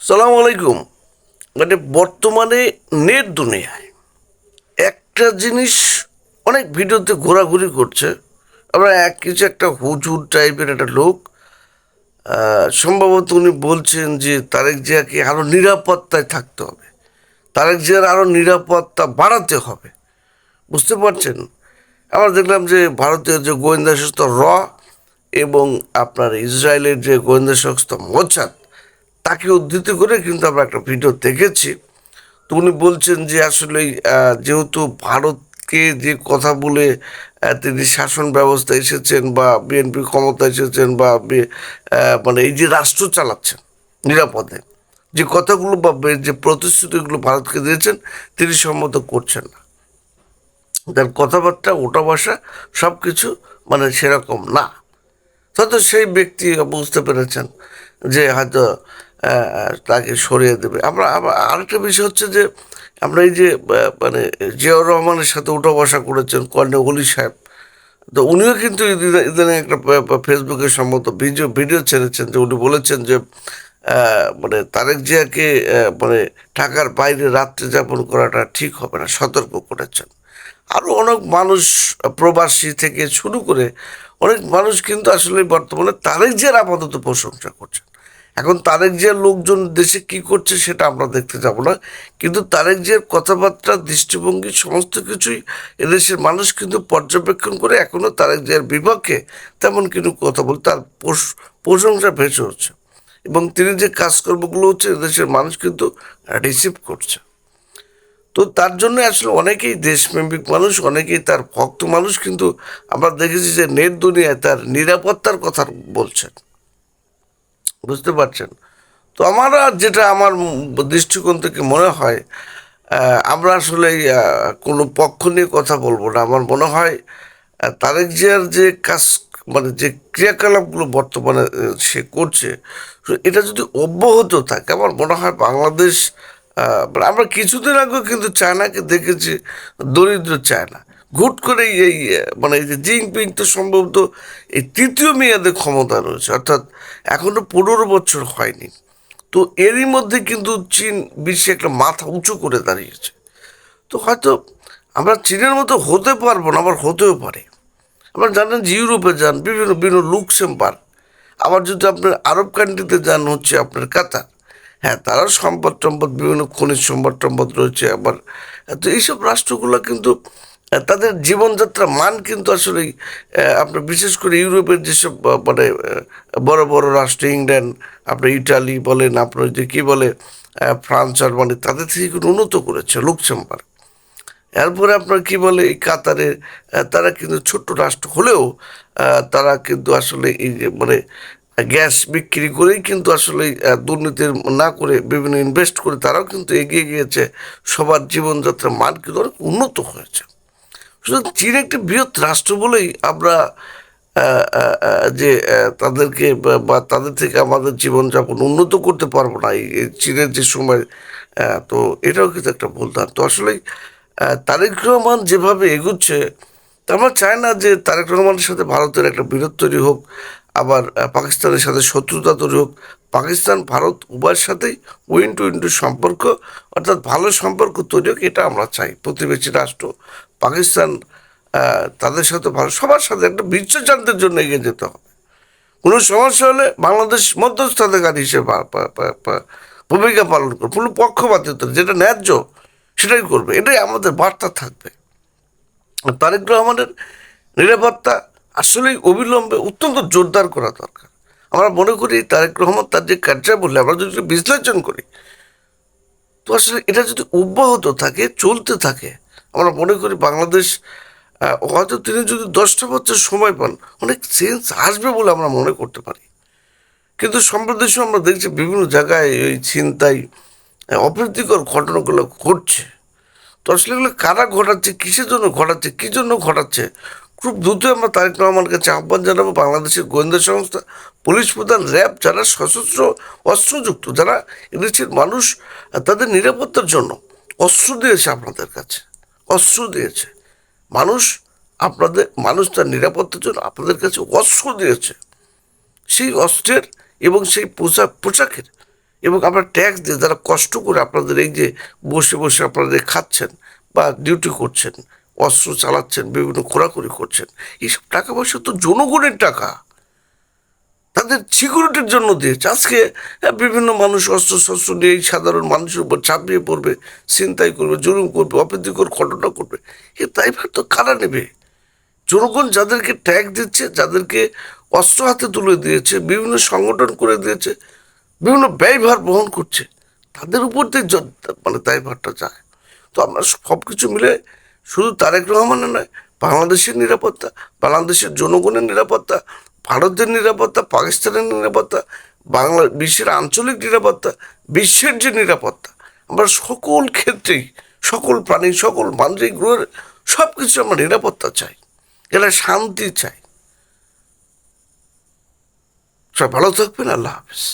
সালাম আলাইকুম। বর্তমানে নেট দুনিয়ায় একটা জিনিস অনেক ভিডিওতে ঘোরাঘুরি করছে। আমরা কিছু একটা হুজুর টাইপের একটা লোক, সম্ভবত উনি বলছেন যে তারেক জিয়াকে আরও নিরাপত্তায় থাকতে হবে, তারেক জিয়ার আরও নিরাপত্তা বাড়াতে হবে। বুঝতে পারছেন? আমরা দেখলাম যে ভারতীয় যে গোয়েন্দা সংস্থা এবং আপনার ইসরায়েলের যে গোয়েন্দা সংস্থা মোসাদ, তাকে উদ্ধৃতি করে কিন্তু আমরা একটা ভিডিও দেখেছি। তো উনি বলছেন যে আসলে যেহেতু ভারতকে যে কথা বলে তিনি শাসন ব্যবস্থা এসেছেন বা বিএনপি ক্ষমতা এসেছেন বা মানে এই যে রাষ্ট্র চালাচ্ছেন নিরাপদে, যে কথাগুলো বা যে প্রতিশ্রুতিগুলো ভারতকে দিয়েছেন তিনি সম্মত করছেন না। তার কথাবার্তা ওটা ভাষা সব কিছু মানে সেরকম না। হয়তো সেই ব্যক্তি বুঝতে পেরেছেন যে হয়তো তাকে সরিয়ে দেবে। আমরা আরেকটা বিষয় হচ্ছে যে আমরা এই যে মানে জিয়াউর রহমানের সাথে উঠা বসা করেছেন কর্নেল অলি সাহেব, তো উনিও কিন্তু ইদানিং একটা ফেসবুকে সম্মত ভিডিও ছেড়েছেন যে উনি বলেছেন যে মানে তারেক জিয়াকে মানে ঢাকার বাইরে রাত্রি যাপন করাটা ঠিক হবে না, সতর্ক করেছেন। আরও অনেক মানুষ, প্রবাসী থেকে শুরু করে অনেক মানুষ কিন্তু আসলে বর্তমানে তারেক জিয়ার আপাতত প্রশংসা করছেন। এখন তারেক জিয়ার লোকজন দেশে কি করছে সেটা আমরা দেখতে যাব না, কিন্তু তারেক জিয়ার কথাবার্তা, দৃষ্টিভঙ্গি সমস্ত কিছুই এদেশের মানুষ কিন্তু পর্যবেক্ষণ করে এখনও তারেক জিয়ার বিপক্ষে তেমন কিন্তু কথা বলে তার প্রশংসা ভেসে হচ্ছে, এবং তিনি যে কাজকর্মগুলো হচ্ছে এদেশের মানুষ কিন্তু রিসিভ করছে। তো তার জন্য আসলে অনেকেই দেশপ্রেমিক মানুষ, অনেকেই তার ভক্ত মানুষ কিন্তু আমরা দেখেছি যে নেট দুনিয়ায় তার নিরাপত্তার কথা বলছেন। বুঝতে পারছেন? তো যেটা আমার দৃষ্টিকোণ থেকে মনে হয়, আমরা আসলে কোনো পক্ষ নিয়ে কথা বলবো না। আমার মনে হয় তারেক জিয়ার যে কাজ, মানে যে ক্রিয়াকলাপগুলো বর্তমানে সে করছে, এটা যদি অব্যাহত থাকে আমার মনে হয় বাংলাদেশ, মানে আমরা কিছুদিন আগেও কিন্তু চায়নাকে দেখেছি, দরিদ্র চায়না হুট করে এই মানে এই যে জিনপিং তো সম্ভবত এই তৃতীয় মেয়াদে ক্ষমতা রয়েছে, অর্থাৎ এখনো 15 বছর হয়নি। তো এরই মধ্যে কিন্তু চীন বিশ্বে একটা মাথা উঁচু করে দাঁড়িয়েছে। তো হয়তো আমরা চীনের মতো হতে পারবো না, আবার হতেও পারে। আপনারা জানেন যে ইউরোপে যান বিভিন্ন বিভিন্ন লুক্সেমবার্গ, আবার যদি আপনার আরব কান্ট্রিতে যান হচ্ছে আপনার কাতার, হ্যাঁ তারাও সম্পদ টম্পদ বিভিন্ন খনিজ সম্পদ টম্পদ রয়েছে। আবার তো এইসব রাষ্ট্রগুলো কিন্তু তাদের জীবনযাত্রার মান কিন্তু আসলে আপনার বিশেষ করে ইউরোপের যেসব মানে বড় বড় রাষ্ট্র, ইংল্যান্ড, আপনার ইটালি বলেন, আপনার যে কী বলে ফ্রান্স, জার্মানি, তাদের থেকে কিন্তু উন্নত করেছে লুক্সেমবার্গ। এরপরে আপনার কি বলে এই কাতারে, তারা কিন্তু ছোট্ট রাষ্ট্র হলেও তারা কিন্তু আসলে এই যে মানে গ্যাস বিক্রি করেই কিন্তু আসলে দুর্নীতি না করে বিভিন্ন ইনভেস্ট করে তারাও কিন্তু এগিয়ে গিয়েছে, সবার জীবনযাত্রার মান কিন্তু অনেক উন্নত হয়েছে। সুতরাং চীন একটি বৃহৎ রাষ্ট্র বলেই আমরা যে তাদেরকে বা তাদের থেকে আমাদের জীবনযাপন উন্নত করতে পারবো না এই চীনের যে সময়, তো এটাও কিন্তু একটা ভুল ধারণা। তো আসলেই তারেক রহমান যেভাবে এগুচ্ছে, তা আমরা চাই না যে তারেক রহমানের সাথে ভারতের একটা বিরোধ তৈরি হোক, আবার পাকিস্তানের সাথে শত্রুতা তৈরি হোক। পাকিস্তান ভারত উভয়ের সাথেই উইন টু উইন টু সম্পর্ক, অর্থাৎ ভালো সম্পর্ক তৈরি হোক, এটা আমরা চাই। প্রতিবেশী রাষ্ট্র পাকিস্তান, তাদের সাথে ভালো, সবার সাথে একটা বিশ্বশান্তির জন্য এগিয়ে যেতে হবে। কোনো সমস্যা হলে বাংলাদেশ মধ্যস্থতাকারী হিসেবে ভূমিকা পালন করবে, কোনো পক্ষপাতিত্ব যেটা ন্যায্য সেটাই করবে, এটাই আমাদের বার্তা থাকবে। তারেক রহমানের নিরাপত্তা আসলেই অবিলম্বে অত্যন্ত জোরদার করা দরকার। আমরা মনে করি তারেক রহমান তার যে কার্যাবলী আমরা যদি বিশ্লেষণ করি, তো আসলে এটা যদি অব্যাহত থাকে, চলতে থাকে, আমরা মনে করি বাংলাদেশ হয়তো তিনি যদি 10টা বছর সময় পান অনেক চেঞ্জ আসবে বলে আমরা মনে করতে পারি। কিন্তু সম্প্রতি আমরা দেখছি বিভিন্ন জায়গায় এই ছিনতাই, অপ্রীতিকর ঘটনাগুলো ঘটছে। তো আসলে এগুলো কারা ঘটাচ্ছে, কিসের জন্য ঘটাচ্ছে, কী জন্য ঘটাচ্ছে, খুব দ্রুত আমরা তারেক রহমানের কাছে আহ্বান জানাবো। বাংলাদেশের গোয়েন্দা সংস্থা, পুলিশ প্রধান, র্যাব, যারা সশস্ত্র অস্ত্রযুক্ত, যারা এদেশের মানুষ তাদের নিরাপত্তার জন্য অস্ত্র দিয়েছে আপনাদের কাছে, অস্ত্র দিয়েছে মানুষ, মানুষ তার নিরাপত্তার জন্য আপনাদের কাছে অস্ত্র দিয়েছে। সেই অস্ত্রের এবং সেই পোশাকের এবং আপনারা ট্যাক্স দিয়ে যারা কষ্ট করে আপনাদের এই যে বসে বসে আপনাদের খাচ্ছেন বা ডিউটি করছেন, অস্ত্র চালাচ্ছেন, বিভিন্ন খোরাখুরি করছেন, এইসব টাকা পয়সা তো জনগণের টাকা, তাদের সিকিউরিটির জন্য দিয়েছে। আজকে বিভিন্ন মানুষ অস্ত্র শস্ত্র নিয়ে এই সাধারণ মানুষের উপর ঝাঁপিয়ে পড়বে, ছিনতাই করবে, জুলুম করবে, অপ্রীতিকর ঘটনা করবে, এ দায়ভার তো কারা নেবে? জনগণ যাদেরকে ট্যাক্স দিচ্ছে, যাদেরকে অস্ত্র হাতে তুলে দিয়েছে, বিভিন্ন সংগঠন করে দিয়েছে, বিভিন্ন ব্যয়ভার বহন করছে, তাদের উপর দিয়ে মানে দায়ভারটা যায়। তো আমরা সব কিছু মিলে শুধু তারেক রহমানের নয়, বাংলাদেশের নিরাপত্তা, বাংলাদেশের জনগণের নিরাপত্তা, ভারতের নিরাপত্তা, পাকিস্তানের নিরাপত্তা, বিশ্বের আঞ্চলিক নিরাপত্তা, বিশ্বের যে নিরাপত্তা, আমরা সকল ক্ষেত্রেই, সকল প্রাণী, সকল মানুষ, এই গ্রহের সব কিছু আমরা নিরাপত্তা চাই, এরা শান্তি চাই। সব ভালো থাকবেন। আল্লাহ হাফিজ।